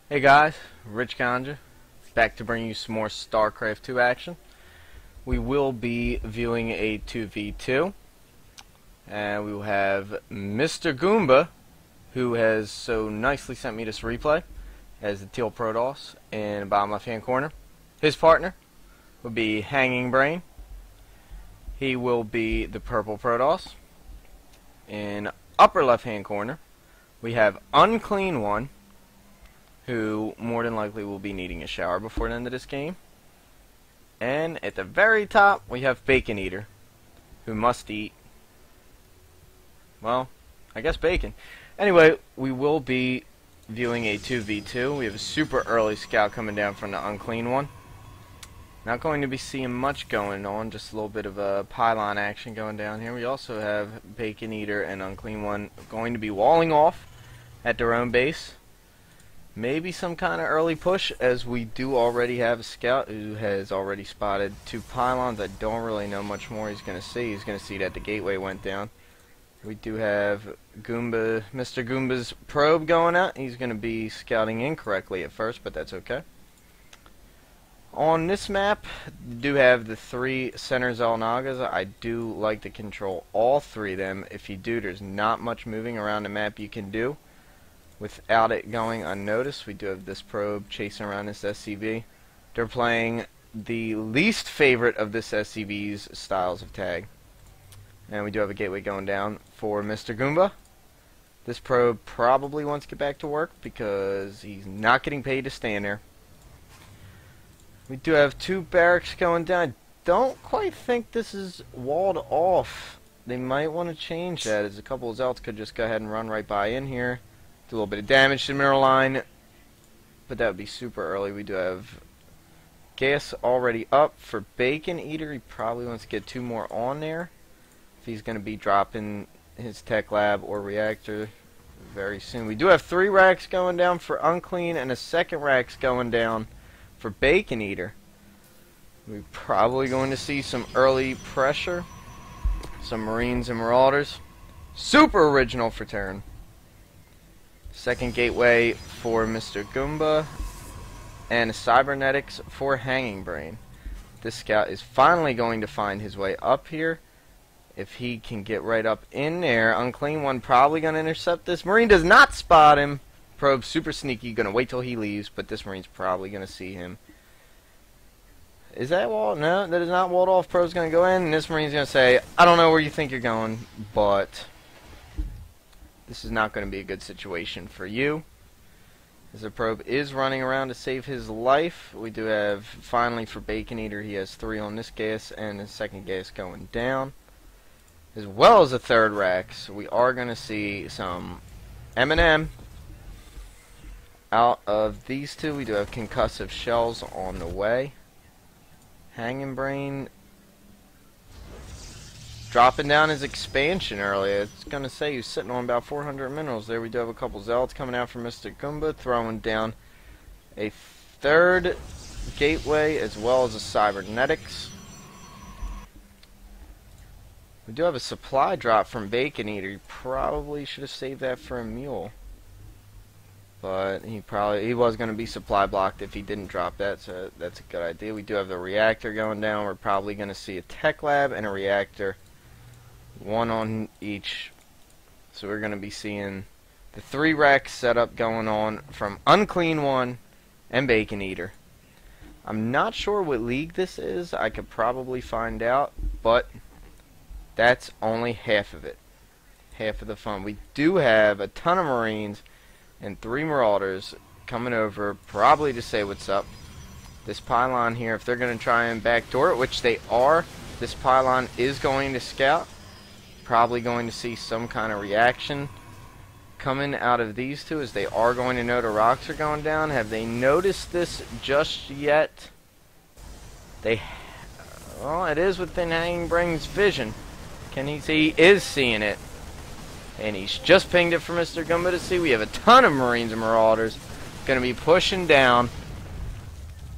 Hey guys, RichGonga, back to bring you some more Starcraft 2 action. We will be viewing a 2v2, and we will have MrGoomba, who has so nicely sent me this replay, as the teal Protoss in the bottom left hand corner. His partner will be HangingBrain. He will be the purple Protoss. In upper left hand corner, we have UNcleanOne, who more than likely will be needing a shower before the end of this game. And at the very top, we have BaconEater, who must eat, well, I guess bacon. Anyway, we will be viewing a 2v2. We have a super early scout coming down from the UNcleanOne. Not going to be seeing much going on, just a little bit of a pylon action going down here. We also have BaconEater and UNcleanOne going to be walling off at their own base. Maybe some kind of early push, as we do already have a scout who has already spotted two pylons. I don't really know much more he's going to see. He's going to see that the gateway went down. We do have MrGoomba's probe going out. He's going to be scouting incorrectly at first, but that's okay. On this map, you do have the three center Xel'Nagas. I do like to control all three of them. If you do, there's not much moving around the map you can do without it going unnoticed. We do have this probe chasing around this SCV. They're playing the least favorite of this SCV's styles of tag. And we do have a gateway going down for MrGoomba. This probe probably wants to get back to work because he's not getting paid to stand there. We do have two barracks going down. I don't quite think this is walled off. They might want to change that, as a couple of Zelts could just go ahead and run right by in here. Do a little bit of damage to the middle line, but that would be super early. We do have gas already up for BaconEater. He probably wants to get two more on there if he's going to be dropping his tech lab or reactor very soon. We do have three racks going down for Unclean and a second rack's going down for BaconEater. We're probably going to see some early pressure, some Marines and Marauders. Super original for Terran. Second gateway for MrGoomba, and cybernetics for HangingBrain. This scout is finally going to find his way up here. If he can get right up in there, UNcleanOne probably going to intercept this. Marine does not spot him. Probe super sneaky, going to wait till he leaves, but this Marine's probably going to see him. Is that walled? No, that is not walled off. Probe's going to go in, and this Marine's going to say, I don't know where you think you're going, but this is not going to be a good situation for you, as the probe is running around to save his life. We do have, finally for BaconEater, he has three on this gas, and the second gas going down, as well as a third rack. So we are going to see some M&M out of these two. We do have concussive shells on the way. HangingBrain dropping down his expansion earlier. It's going to say he's sitting on about 400 minerals there. We do have a couple Zealots coming out from MrGoomba, throwing down a third gateway as well as a cybernetics. We do have a supply drop from BaconEater. He probably should have saved that for a mule, but he was going to be supply blocked if he didn't drop that, so that's a good idea. We do have the reactor going down. We're probably going to see a tech lab and a reactor, one on each. So we're going to be seeing the three racks setup going on from UNcleanOne and BaconEater. I'm not sure what league this is. I could probably find out, but that's only half of it. Half of the fun. We do have a ton of Marines and three Marauders coming over, probably to say what's up. This pylon here, if they're going to try and backdoor it, which they are, this pylon is going to scout. Probably going to see some kind of reaction coming out of these two, as they are going to know the rocks are going down. Have they noticed this just yet? Well, it is within HangingBrain's vision. Can he see? He is seeing it. And he's just pinged it for MrGoomba to see. We have a ton of Marines and Marauders going to be pushing down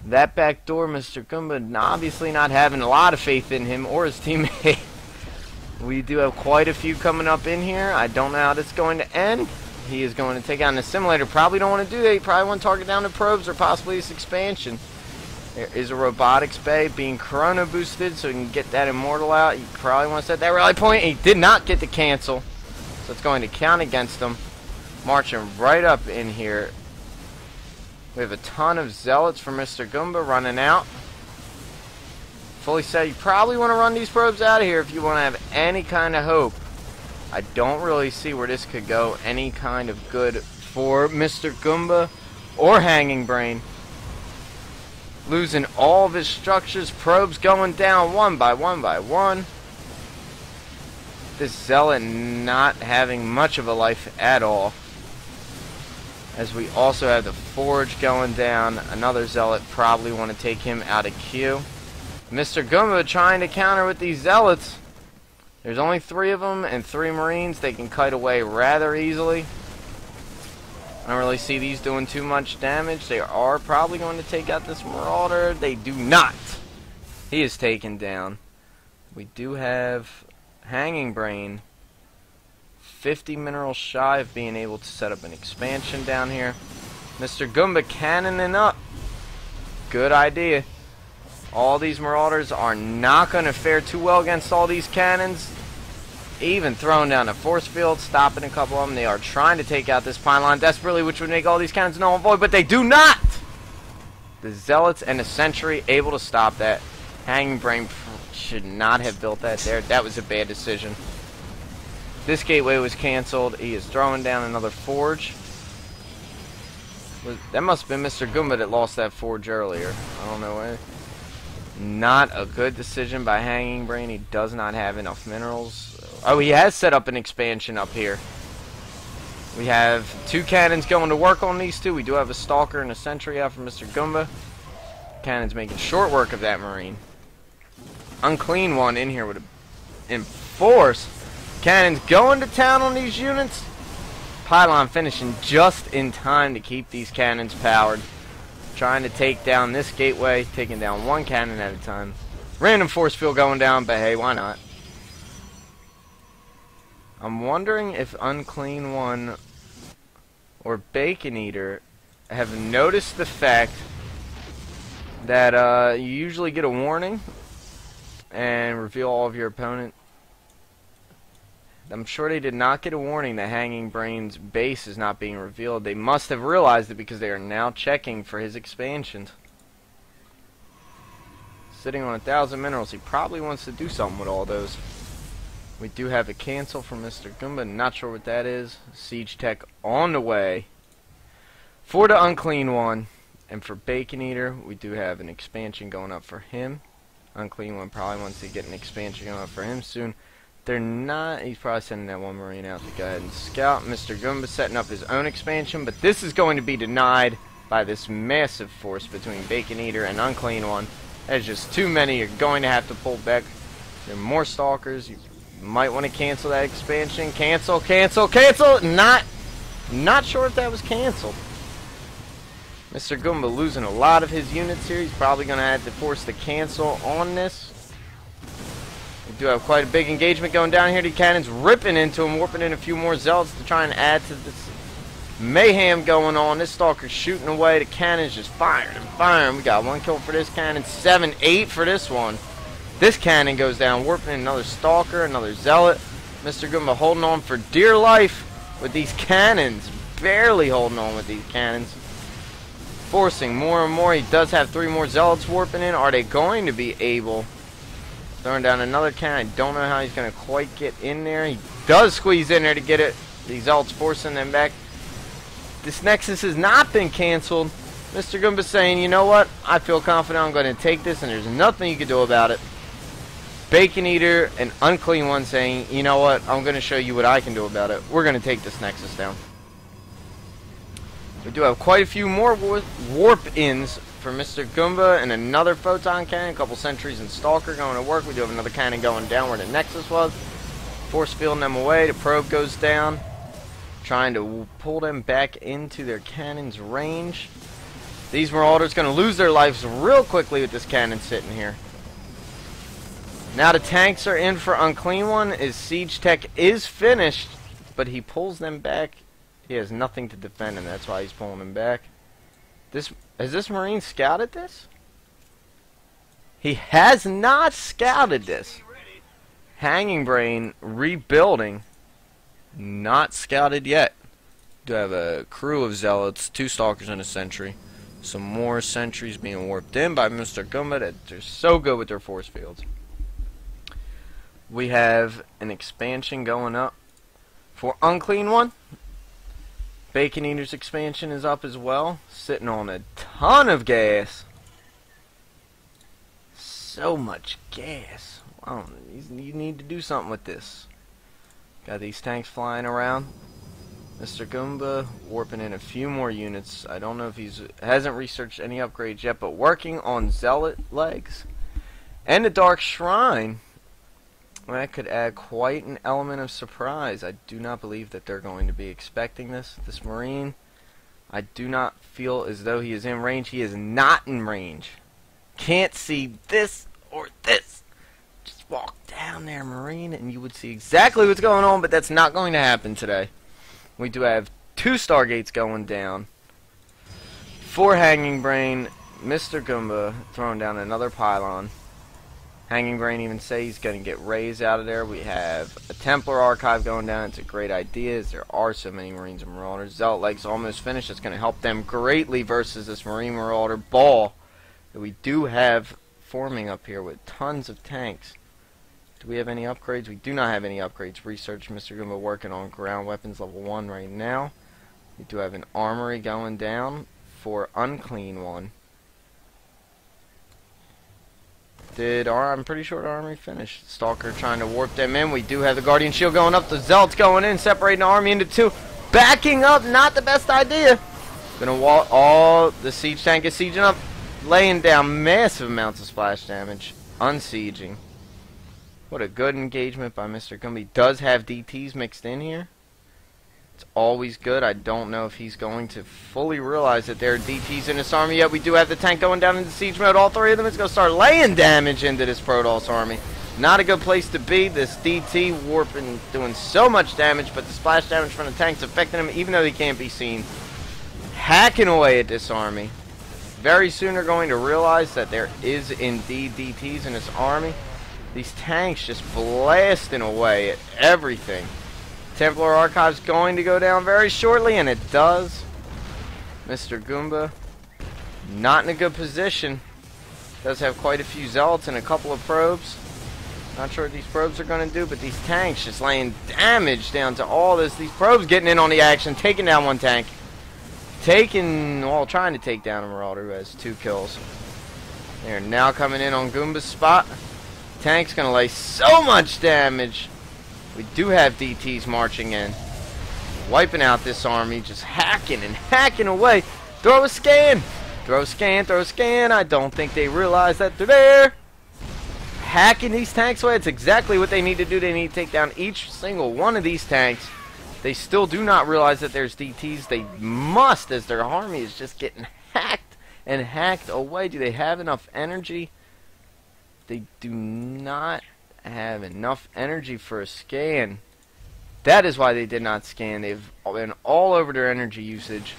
that back door. MrGoomba obviously not having a lot of faith in him or his teammate. We do have quite a few coming up in here. I don't know how this is going to end. he is going to take on the simulator. Probably don't want to do that. You probably want to target down the probes or possibly this expansion. There is a robotics bay being chrono boosted, so he can get that immortal out. You probably want to set that rally point. He did not get to cancel, so it's going to count against him. Marching right up in here. We have a ton of zealots for MrGoomba running out. Fully said, you probably want to run these probes out of here if you want to have any kind of hope. I don't really see where this could go any kind of good for MrGoomba or HangingBrain. Losing all of his structures, probes going down one by one. This zealot not having much of a life at all. As we also have the forge going down. Another zealot, probably want to take him out of queue. MrGoomba trying to counter with these zealots. There's only 3 of them and 3 marines. They can kite away rather easily. I don't really see these doing too much damage. They are probably going to take out this marauder. They do not. He is taken down. We do have HangingBrain 50 minerals shy of being able to set up an expansion down here. MrGoomba cannoning up. Good idea. All these marauders are not going to fare too well against all these cannons. Even throwing down a force field, stopping a couple of them. They are trying to take out this pylon desperately, which would make all these cannons null and void, but they do not! The zealots and the sentry able to stop that. HangingBrain should not have built that there. That was a bad decision. This gateway was canceled. He is throwing down another forge. That must have been MrGoomba that lost that forge earlier. I don't know why. Not a good decision by HangingBrain. He does not have enough minerals. Oh, he has set up an expansion up here. We have 2 cannons going to work on these 2. We do have a stalker and a sentry out for MrGoomba. Cannons making short work of that marine. UNcleanOne in here with a enforce. Cannons going to town on these units. Pylon finishing just in time to keep these cannons powered. Trying to take down this gateway, taking down 1 cannon at a time. Random force field going down, but hey, why not? I'm wondering if UNcleanOne or BaconEater have noticed the fact that you usually get a warning and reveal all of your opponent. I'm sure they did not get a warning that HangingBrain's base is not being revealed. They must have realized it because they are now checking for his expansions. Sitting on 1,000 minerals. He probably wants to do something with all those. We do have a cancel from MrGoomba. Not sure what that is. Siege tech on the way for the UNcleanOne. And for BaconEater, we do have an expansion going up for him. UNcleanOne probably wants to get an expansion going up for him soon. They're not. He's probably sending that 1 marine out to go ahead and scout. MrGoomba setting up his own expansion, but this is going to be denied by this massive force between BaconEater and UNcleanOne. There's just too many. You're going to have to pull back. There are more stalkers. You might want to cancel that expansion. Cancel, cancel, cancel. Not sure if that was canceled. MrGoomba losing a lot of his units here. He's probably going to have to force the cancel on this. We do have quite a big engagement going down here. The cannons ripping into him, warping in a few more zealots to try and add to this mayhem going on. This stalker's shooting away. The cannons just firing and firing. We got 1 kill for this cannon, 7, 8 for this one. This cannon goes down, warping in another stalker, another zealot. MrGoomba holding on for dear life with these cannons. Barely holding on with these cannons. Forcing more and more. He does have 3 more zealots warping in. Are they going to be able... Throwing down another cannon. I don't know how he's going to quite get in there. He does squeeze in there to get it. These zealots forcing them back. This Nexus has not been canceled. MrGoomba saying, you know what? I feel confident I'm going to take this and there's nothing you can do about it. BaconEater and UNcleanOne saying, you know what? I'm going to show you what I can do about it. We're going to take this Nexus down. We do have quite a few more warp-ins for MrGoomba and another photon cannon, a couple sentries and stalker going to work. We do have another cannon going down where the Nexus was. Force fielding them away. The probe goes down. Trying to pull them back into their cannon's range. These marauders going to lose their lives real quickly with this cannon sitting here. Now the tanks are in for UNcleanOne. His siege tech is finished, but he pulls them back He has nothing to defend, and that's why he's pulling him back. Has this Marine scouted this? He has not scouted this. HangingBrain rebuilding. Not scouted yet. Do have a crew of zealots, 2 stalkers and a sentry. Some more sentries being warped in by MrGoomba that they're so good with their force fields. We have an expansion going up for UNcleanOne. BaconEater's expansion is up as well, sitting on a ton of gas. So much gas. Wow, you need to do something with this. Got these tanks flying around. MrGoomba warping in a few more units. I don't know if hasn't researched any upgrades yet, but working on zealot legs and the dark shrine. That could add quite an element of surprise. I do not believe that they're going to be expecting this. This Marine, I do not feel as though he is in range. He is not in range. Can't see this or this. Just walk down there, Marine, and you would see exactly what's going on, but that's not going to happen today. We do have 2 Stargates going down. For HangingBrain, MrGoomba throwing down another pylon. HangingBrain even say he's going to get raised out of there. We have a Templar archive going down. It's a great idea as there are so many Marines and Marauders. Zealot Leg's almost finished. It's going to help them greatly versus this Marine Marauder ball that we do have forming up here with tons of tanks. Do we have any upgrades? We do not have any upgrades. Research MrGoomba working on ground weapons level 1 right now. We do have an armory going down for UNcleanOne. I'm pretty sure the army finished. Stalker trying to warp them in. We do have the Guardian Shield going up. The Zealots going in, separating the army into 2. Backing up, not the best idea. Gonna walk. All the siege tank is sieging up, laying down massive amounts of splash damage. Unsieging. What a good engagement by MrGoomba. He does have DTs mixed in here. It's always good. I don't know if he's going to fully realize that there are DTs in this army yet. We do have the tank going down into siege mode. All 3 of them is going to start laying damage into this Protoss army. Not a good place to be. This DT warping, doing so much damage, but the splash damage from the tank's affecting him even though he can't be seen. Hacking away at this army. Very soon they're going to realize that there is indeed DTs in this army. These tanks just blasting away at everything. Templar Archive's going to go down very shortly, and it does. MrGoomba not in a good position. Does have quite a few zealots and a couple of probes. Not sure what these probes are going to do, but these tanks just laying damage down to all this. These probes getting in on the action, taking down 1 tank. Trying to take down a Marauder who has 2 kills. They're now coming in on Goomba's spot. Tank's going to lay so much damage. We do have DTs marching in. Wiping out this army. Just hacking and hacking away. Throw a scan. Throw a scan. Throw a scan. I don't think they realize that they're there. Hacking these tanks away. It's exactly what they need to do. They need to take down each single one of these tanks. They still do not realize that there's DTs. They must, as their army is just getting hacked and hacked away. Do they have enough energy? They do not have enough energy for a scan. That is why they did not scan. They've been all over their energy usage.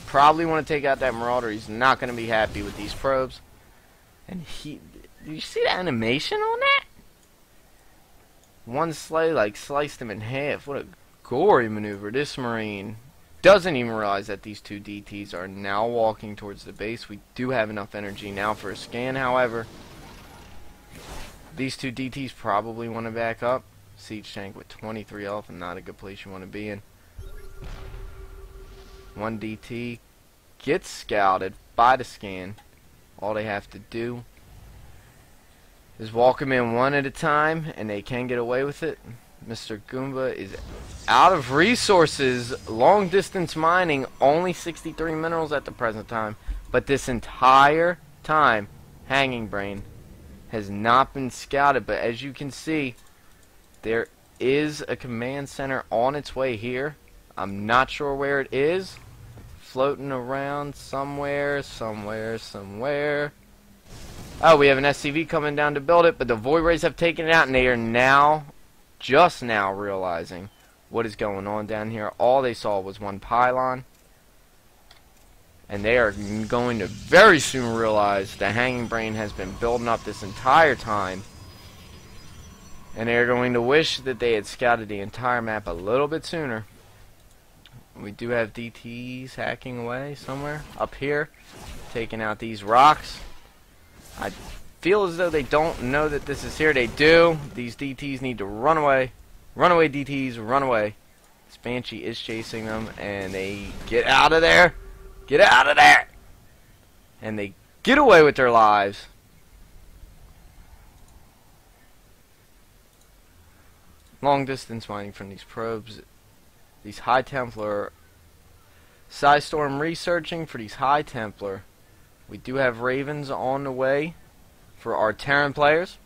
Probably want to take out that Marauder. He's not going to be happy with these probes. And do you see the animation on that? One sleigh sliced him in half. What a gory maneuver. This Marine doesn't even realize that these 2 DTs are now walking towards the base. We do have enough energy now for a scan, however. These 2 DTs probably want to back up. Siege tank with 23 health and not a good place you want to be in. 1 DT gets scouted by the scan. All they have to do is walk him in 1 at a time, and they can get away with it. MrGoomba is out of resources. Long distance mining, only 63 minerals at the present time. But this entire time, HangingBrain has not been scouted. But as you can see, there is a command center on its way here. I'm not sure where it is. Floating around somewhere. Oh, we have an SCV coming down to build it, but the Void Rays have taken it out, and they are now, just now, realizing what is going on down here. All they saw was one pylon. And they are going to very soon realize the Hanging Brain has been building up this entire time. And they are going to wish that they had scouted the entire map a little bit sooner. We do have DTs hacking away somewhere up here, taking out these rocks. I feel as though they don't know that this is here. They do. These DTs need to run away. Run away, DTs, run away. This Banshee is chasing them, and they get out of there. Get out of there! And they get away with their lives. Long distance mining from these probes. These High Templar. Psystorm researching for these High Templar. We do have Ravens on the way for our Terran players.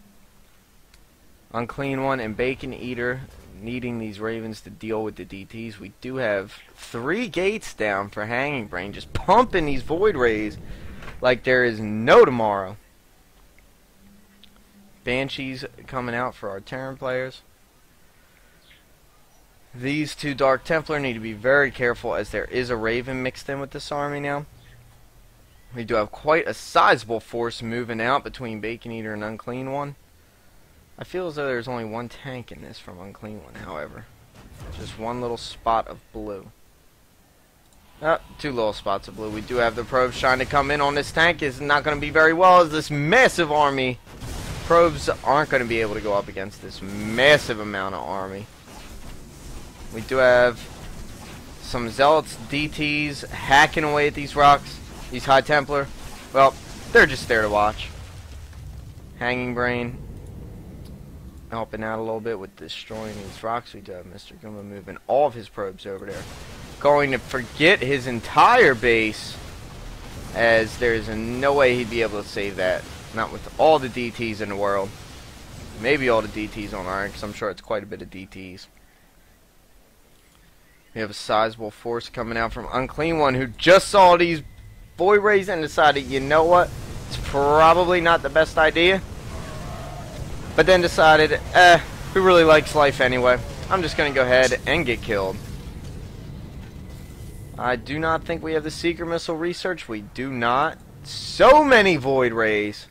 UnCleanOne and BaconEater needing these Ravens to deal with the DTs. We do have 3 gates down for Hanging Brain, just pumping these Void Rays like there is no tomorrow. Banshees coming out for our Terran players. These 2 Dark Templar need to be very careful, as there is a Raven mixed in with this army now. We do have quite a sizable force moving out between BaconEater and UnCleanOne. I feel as though there's only 1 tank in this from UnCleanOne, however. Just 1 little spot of blue. 2 little spots of blue. We do have the probes trying to come in on this tank. It's not going to be very well, as this massive army. Probes aren't going to be able to go up against this massive amount of army. We do have some Zealots, DTs, hacking away at these rocks. These High Templar. Well, they're just there to watch. Hanging Brain helping out a little bit with destroying these rocks. We do have MrGoomba moving all of his probes over there. Going to forget his entire base, as there's no way he'd be able to save that. Not with all the DTs in the world. Maybe all the DTs on Iron, because I'm sure it's quite a bit of DTs. We have a sizable force coming out from UnCleanOne, who just saw these Void Rays and decided, you know what, it's probably not the best idea. But then decided, who really likes life anyway? I'm just going to go ahead and get killed. I do not think we have the Seeker Missile research. We do not. So many Void Rays.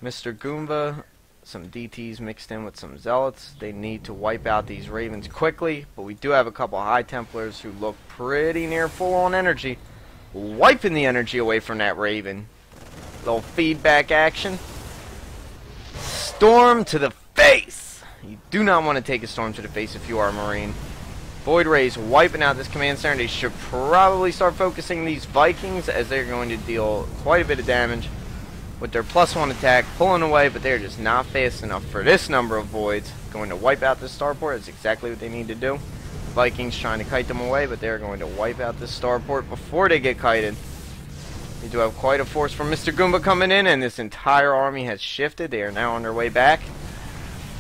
MrGoomba, some DTs mixed in with some Zealots. They need to wipe out these Ravens quickly. But we do have a couple High Templars who look pretty near full on energy. Wiping the energy away from that Raven. Little feedback action. Storm to the face! You do not want to take a storm to the face if you are a Marine. Void Rays wiping out this command center. They should probably start focusing these Vikings, as they're going to deal quite a bit of damage with their +1 attack, pulling away, but they're just not fast enough for this number of Voids. Going to wipe out this starport. That's exactly what they need to do. Vikings trying to kite them away, but they're going to wipe out this starport before they get kited. We do have quite a force from MrGoomba coming in, and this entire army has shifted. They are now on their way back.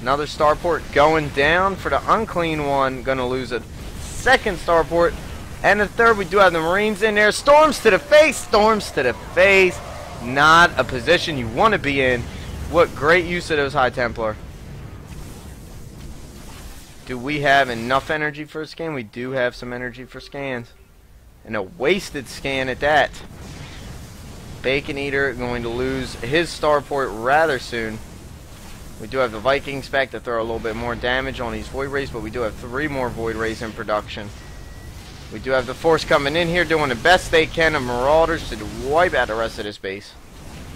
Another starport going down for the UnCleanOne. Going to lose a 2nd starport. And a 3rd. We do have the Marines in there. Storms to the face. Storms to the face. Not a position you want to be in. What great use of those High Templar. Do we have enough energy for a scan? We do have some energy for scans. And a wasted scan at that. BaconEater going to lose his starport rather soon. We do have the Vikings back to throw a little bit more damage on these Void Rays, but we do have 3 more Void Rays in production. We do have the force coming in here doing the best they can of Marauders to wipe out the rest of this base.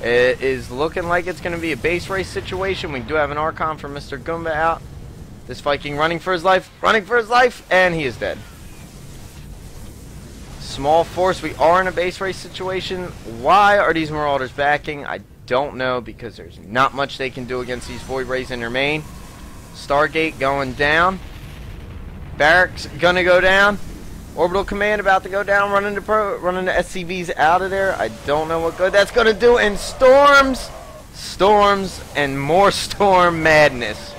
It is looking like it's going to be a base race situation. We do have an Archon from MrGoomba out. This Viking running for his life, and he is dead. Small force, we are in a base race situation. Why are these Marauders backing? I don't know, because there's not much they can do against these Void Rays in their main. Stargate going down. Barracks gonna go down. Orbital Command about to go down, running the SCVs out of there. I don't know what good that's gonna do. And storms, and more storm madness.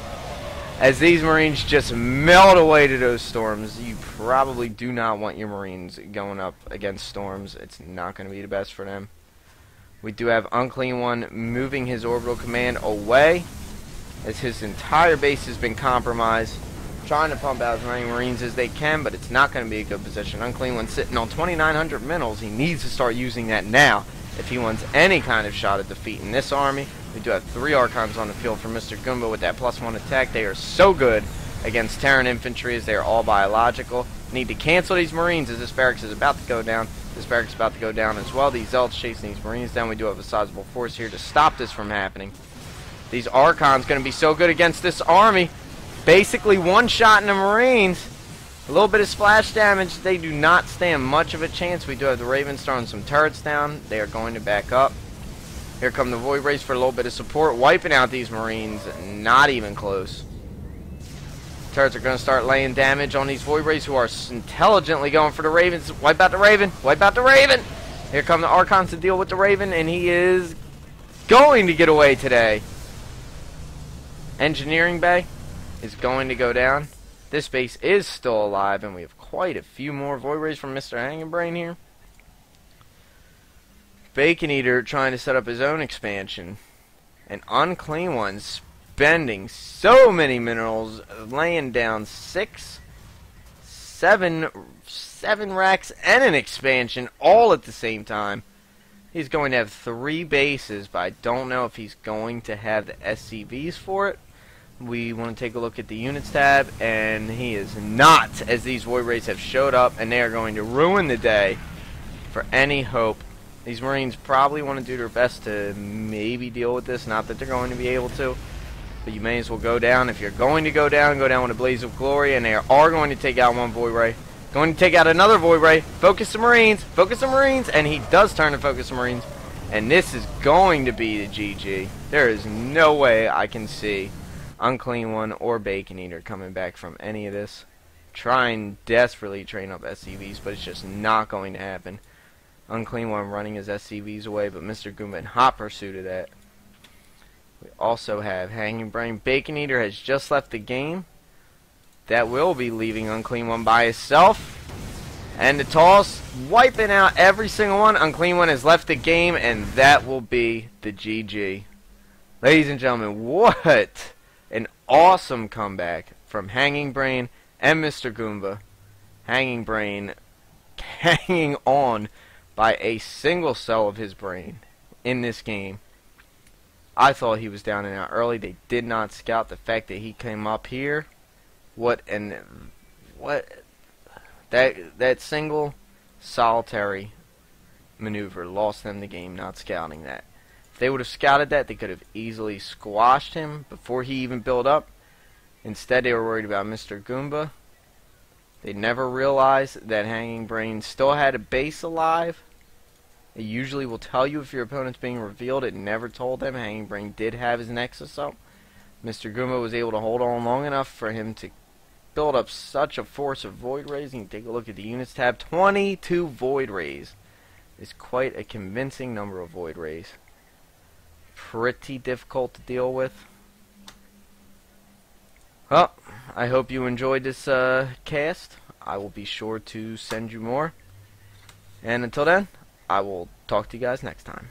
As these Marines just melt away to those storms. You probably do not want your Marines going up against storms. It's not going to be the best for them. We do have UnCleanOne moving his Orbital Command away, as his entire base has been compromised. trying to pump out as many Marines as they can, but it's not going to be a good position. UnCleanOne sitting on 2,900 minerals. He needs to start using that now if he wants any kind of shot at defeating this army. We do have 3 Archons on the field for MrGoomba with that +1 attack. They are so good against Terran infantry as they are all biological. Need to cancel these Marines as this barracks is about to go down. This barracks is about to go down as well. These Zealots chasing these Marines down. We do have a sizable force here to stop this from happening. These Archons going to be so good against this army. Basically one-shotting the Marines. A little bit of splash damage. They do not stand much of a chance. We do have the Ravens throwing some turrets down. They are going to back up. Here come the Void Rays for a little bit of support. Wiping out these Marines. Not even close. Turrets are going to start laying damage on these Void Rays who are intelligently going for the Ravens. Wipe out the Raven. Wipe out the Raven. Here come the Archons to deal with the Raven. And he is going to get away today. Engineering Bay is going to go down. This base is still alive, and we have quite a few more Void Rays from Mr. HangingBrain here. BaconEater trying to set up his own expansion. And UnCleanOne spending so many minerals, laying down 7 racks and an expansion all at the same time. He's going to have 3 bases, but I don't know if he's going to have the SCVs for it. We want to take a look at the units tab, and he is not, as these Void Rays have showed up, and they are going to ruin the day for any hope. These Marines probably want to do their best to maybe deal with this, not that they're going to be able to, but you may as well go down. If you're going to go down with a blaze of glory, and they are going to take out one Void Ray. Going to take out another Void Ray. Focus the Marines, and he does turn to focus the Marines, and this is going to be the GG. There is no way I can see UnCleanOne or BaconEater coming back from any of this. Trying desperately to train up SCVs, but it's just not going to happen. UnCleanOne running his SCVs away, but MrGoomba in hot pursuit of that. We also have HangingBrain. BaconEater has just left the game. That will be leaving UnCleanOne by himself. And the toss, wiping out every single one. UnCleanOne has left the game, and that will be the GG. Ladies and gentlemen, what an awesome comeback from HangingBrain and MrGoomba. HangingBrain hanging on by a single cell of his brain in this game. I thought he was down and out early. They did not scout the fact that he came up here. That single solitary maneuver lost them the game, not scouting that. If they would have scouted that, they could have easily squashed him before he even built up. Instead, they were worried about MrGoomba. They never realized that HangingBrain still had a base alive. It usually will tell you if your opponent's being revealed. It never told them. HangingBrain did have his Nexus up. MrGoomba was able to hold on long enough for him to build up such a force of Void Rays. You can take a look at the units tab. 22 Void Rays is quite a convincing number of Void Rays. Pretty difficult to deal with. Well, I hope you enjoyed this cast. I will be sure to send you more. And until then, I will talk to you guys next time.